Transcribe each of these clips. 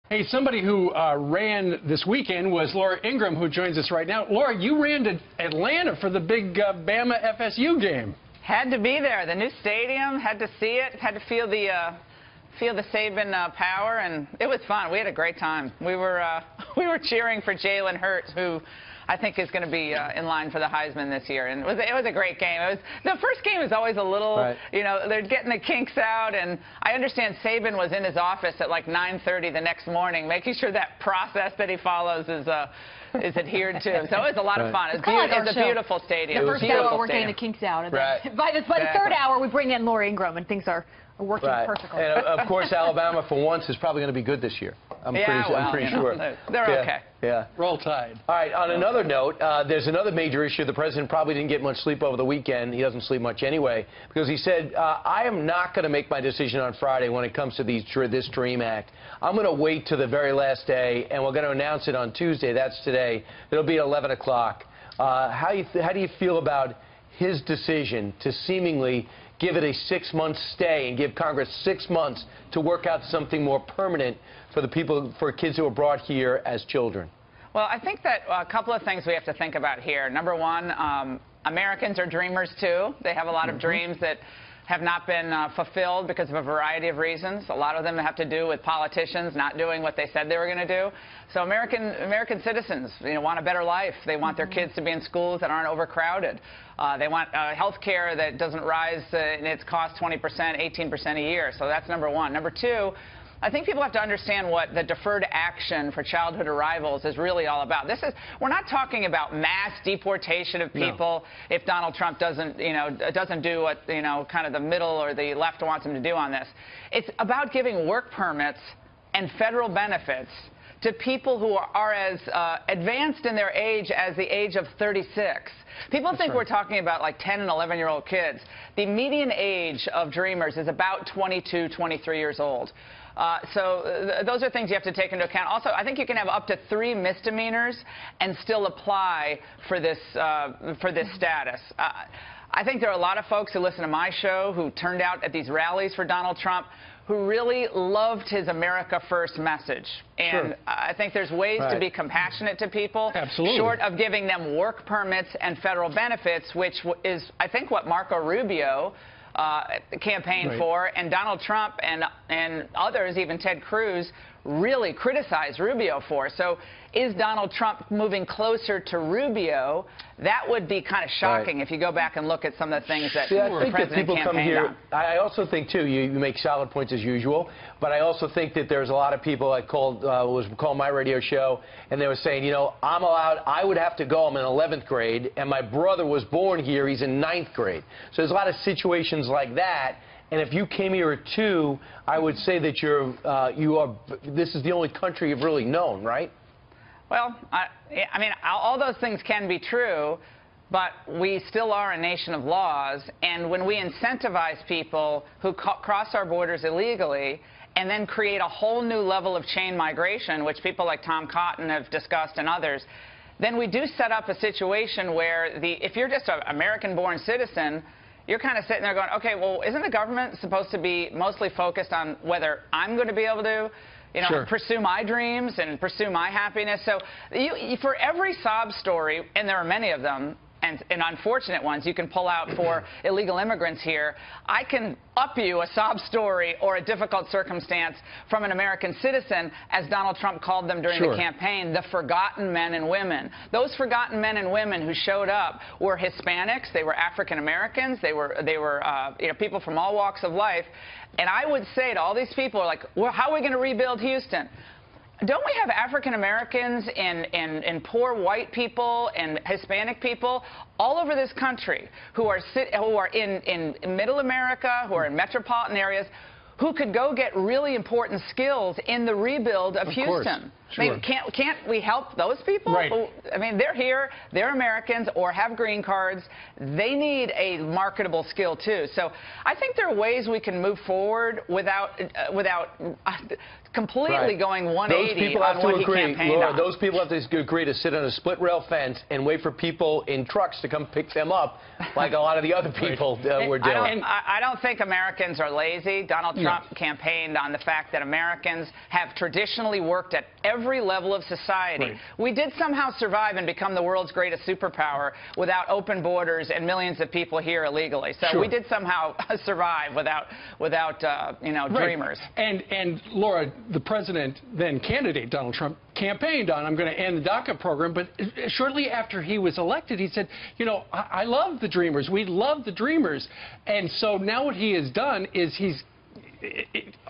Hey, somebody who ran this weekend was Laura Ingraham, who joins us right now. Laura, you ran to Atlanta for the big Bama FSU game. Had to be there. The new stadium. Had to see it. Had to feel the Saban power, and it was fun. We had a great time. We were cheering for Jalen Hurts, who I think is going to be in line for the Heisman this year. And it was a great game. The first game is always a little, you know, they're getting the kinks out. And I understand Saban was in his office at like 9:30 the next morning, making sure that process that he follows is adhered to. So it was a lot of fun. It's a beautiful stadium. The first hour, we're getting the kinks out. And then by the third hour, we bring in Laura Ingraham, and things are working perfectly. And of course, Alabama, for once, is probably going to be good this year. I'm pretty sure. They're okay. Yeah. Roll Tide. All right. On another note, there's another major issue. The president probably didn't get much sleep over the weekend. He doesn't sleep much anyway, because he said, I am not going to make my decision on Friday when it comes to this DREAM Act. I'm going to wait to the very last day, and we're going to announce it on Tuesday. That's today. It'll be at 11 o'clock. How do you feel about his decision to seemingly give it a 6-month stay and give Congress 6 months to work out something more permanent for kids who are brought here as children? Well, I think that a couple of things we have to think about here. Number one, Americans are dreamers too. They have a lot of dreams that have not been fulfilled because of a variety of reasons. A lot of them have to do with politicians not doing what they said they were going to do. So American citizens, want a better life. They want their kids to be in schools that aren't overcrowded. They want health care that doesn't rise in its cost 20%, 18% a year. So that's number one. Number two, I think people have to understand what the deferred action for childhood arrivals is really all about. We're not talking about mass deportation of people if Donald Trump doesn't do what, kind of the middle or the left wants him to do on this. It's about giving work permits and federal benefits to people who are as advanced in their age as the age of 36. People think we're talking about like 10 and 11-year-old kids. The median age of dreamers is about 22, 23 years old. So those are things you have to take into account. Also, I think you can have up to 3 misdemeanors and still apply for this status. I think there are a lot of folks who listen to my show who turned out at these rallies for Donald Trump who really loved his America First message. And I think there's ways to be compassionate to people, short of giving them work permits and federal benefits, which is, I think, what Marco Rubio campaigned for, and Donald Trump and others, even Ted Cruz, really criticized Rubio for. So is Donald Trump moving closer to Rubio? That would be kind of shocking if you go back and look at some of the things that the president campaigned on. I also think, too, you make solid points as usual, but I also think that there's a lot of people I called my radio show, and they were saying, I would have to go. I'm in 11th grade, and my brother was born here. He's in 9th grade. So there's a lot of situations like that. And if you came here at 2, I would say that this is the only country you've really known, right? Well, I mean, all those things can be true, but we still are a nation of laws. And when we incentivize people who cross our borders illegally and then create a whole new level of chain migration, which people like Tom Cotton have discussed and others, then we do set up a situation where if you're just an American-born citizen, you're kind of sitting there going, okay, well, isn't the government supposed to be mostly focused on whether I'm going to be able to, pursue my dreams and pursue my happiness? So for every sob story, and there are many of them, and unfortunate ones you can pull out for illegal immigrants here, I can up you a sob story or a difficult circumstance from an American citizen, as Donald Trump called them during the campaign, the forgotten men and women. Those forgotten men and women who showed up were Hispanics, they were African Americans, they were people from all walks of life. And I would say to all these people, like, well, how are we going to rebuild Houston? Don't we have African Americans and poor white people and Hispanic people all over this country who are in middle America, who are in metropolitan areas, who could go get really important skills in the rebuild of Houston? I mean, can't we help those people? Right. I mean, they're here, they're Americans or have green cards. They need a marketable skill, too. So I think there are ways we can move forward without completely going 180 on what he campaigned Laura, on. those people have to agree to sit on a split rail fence and wait for people in trucks to come pick them up, like a lot of the other people were doing. I don't think Americans are lazy. Donald Trump campaigned on the fact that Americans have traditionally worked at every level of society. We did somehow survive and become the world's greatest superpower without open borders and millions of people here illegally. So we did somehow survive without dreamers. And Laura, the president, then candidate Donald Trump, campaigned on, I'm going to end the DACA program, but shortly after he was elected, he said, you know, I love the dreamers. We love the dreamers. And so now what he has done is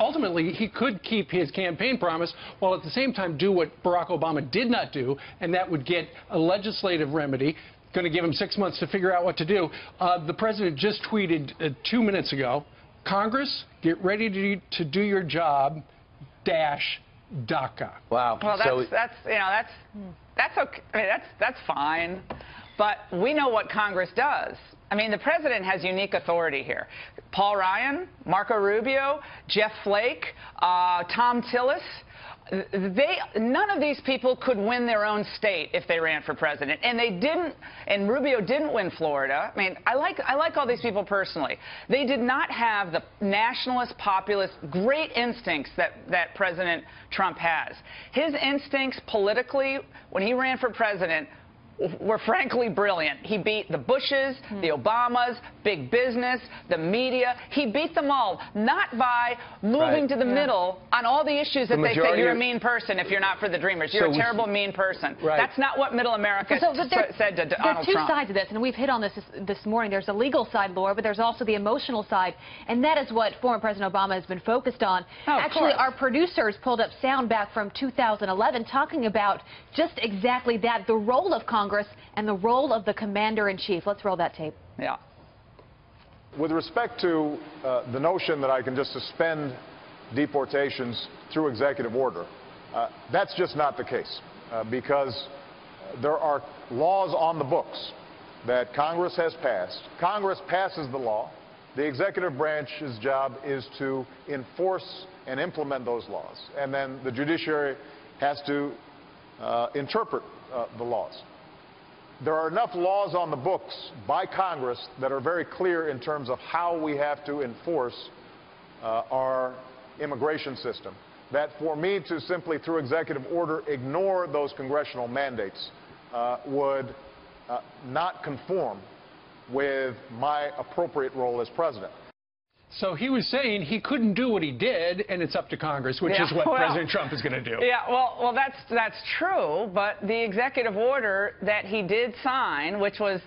ultimately, he could keep his campaign promise while at the same time do what Barack Obama did not do, and that would get a legislative remedy. Going to give him 6 months to figure out what to do. The president just tweeted 2 minutes ago, Congress, get ready to do your job, DACA. Wow. Well, that's okay. I mean, that's fine. But we know what Congress does. I mean, the president has unique authority here. Paul Ryan, Marco Rubio, Jeff Flake, Tom Tillis. None of these people could win their own state if they ran for president, and they didn't. And Rubio didn't win Florida. I mean, I like all these people personally. They did not have the nationalist, populist, great instincts that President Trump has. His instincts politically, when he ran for president, were frankly brilliant. He beat the Bushes, the Obamas, big business, the media. He beat them all, not by moving to the middle on all the issues that they say you're a mean person if you're not for the dreamers. You're a terrible, mean person. That's not what middle America said to Donald Trump. There are two sides of this, and we've hit on this morning. There's a legal side, Laura, but there's also the emotional side, and that is what former President Obama has been focused on. Actually, our producers pulled up sound back from 2011 talking about just exactly that, the role of Congress and the role of the commander-in-chief. Let's roll that tape. Yeah. With respect to the notion that I can just suspend deportations through executive order, that's just not the case, because there are laws on the books that Congress has passed. Congress passes the law. The executive branch's job is to enforce and implement those laws, and then the judiciary has to interpret the laws. There are enough laws on the books by Congress that are very clear in terms of how we have to enforce our immigration system, that for me to simply, through executive order, ignore those congressional mandates would not conform with my appropriate role as president. So he was saying he couldn't do what he did, and it's up to Congress, which is what President Trump is going to do. Yeah, well, that's true, but the executive order that he did sign, which was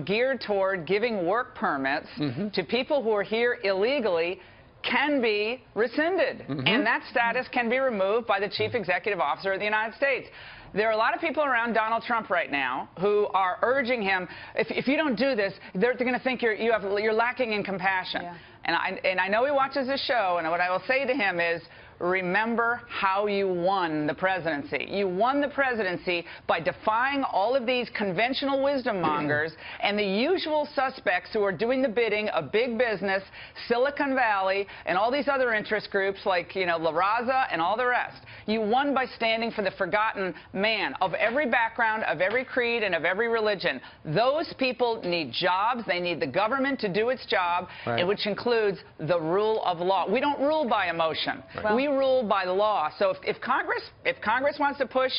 geared toward giving work permits to people who are here illegally, can be rescinded, and that status can be removed by the chief executive officer of the United States. There are a lot of people around Donald Trump right now who are urging him, if you don't do this, they're going to think you're lacking in compassion. Yeah. And I know he watches this show, and what I will say to him is, remember how you won the presidency. You won the presidency by defying all of these conventional wisdom mongers and the usual suspects who are doing the bidding of big business, Silicon Valley, and all these other interest groups like, La Raza and all the rest. You won by standing for the forgotten man of every background, of every creed, and of every religion. Those people need jobs. They need the government to do its job, which includes the rule of law. We don't rule by emotion. We rule by law. So if Congress wants to push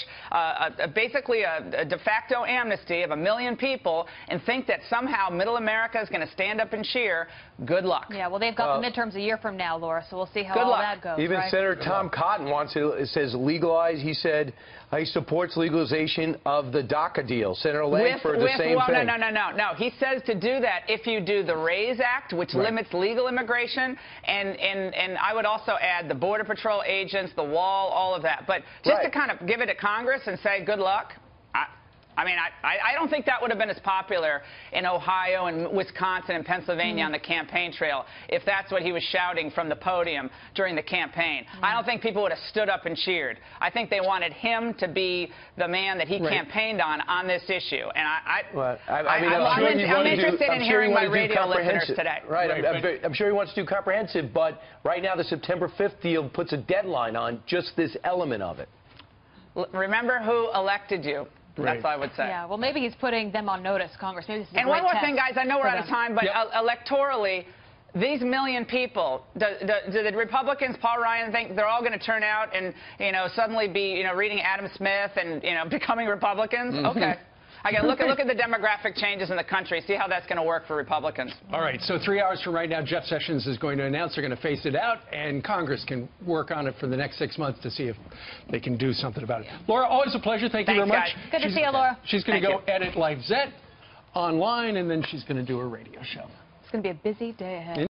basically a de facto amnesty of 1 million people and think that somehow middle America is going to stand up and cheer, good luck. Yeah, well, they've got the midterms a year from now, Laura, so we'll see how all that goes. Even Senator Tom Cotton says legalize. He said he supports legalization of the DACA deal. Senator Langford, the same thing. No. He says to do that if you do the RAISE Act, which limits legal immigration, and I would also add the Border Patrol agents, the wall, all of that. But just to kind of give it to Congress and say good luck, I mean, I don't think that would have been as popular in Ohio and Wisconsin and Pennsylvania on the campaign trail if that's what he was shouting from the podium during the campaign. I don't think people would have stood up and cheered. I think they wanted him to be the man that he campaigned on this issue. And I'm interested in hearing my radio listeners today. Right. I'm sure he wants to do comprehensive, but right now the September 5th deal puts a deadline on just this element of it. Remember who elected you. That's what I would say. Yeah, well, maybe he's putting them on notice, Congress. Maybe this is and one more thing, guys. I know we're out of time, but electorally, these million people, do the Republicans, Paul Ryan, think they're all going to turn out and, suddenly be, reading Adam Smith and, becoming Republicans? Okay. I got to look at the demographic changes in the country, see how that's going to work for Republicans. All right, so 3 hours from right now, Jeff Sessions is going to announce they're going to phase it out, and Congress can work on it for the next 6 months to see if they can do something about it. Laura, always a pleasure. Thank you very much. Guys. Good to see you, Laura. She's going to go edit Lifezette online, and then she's going to do a radio show. It's going to be a busy day ahead.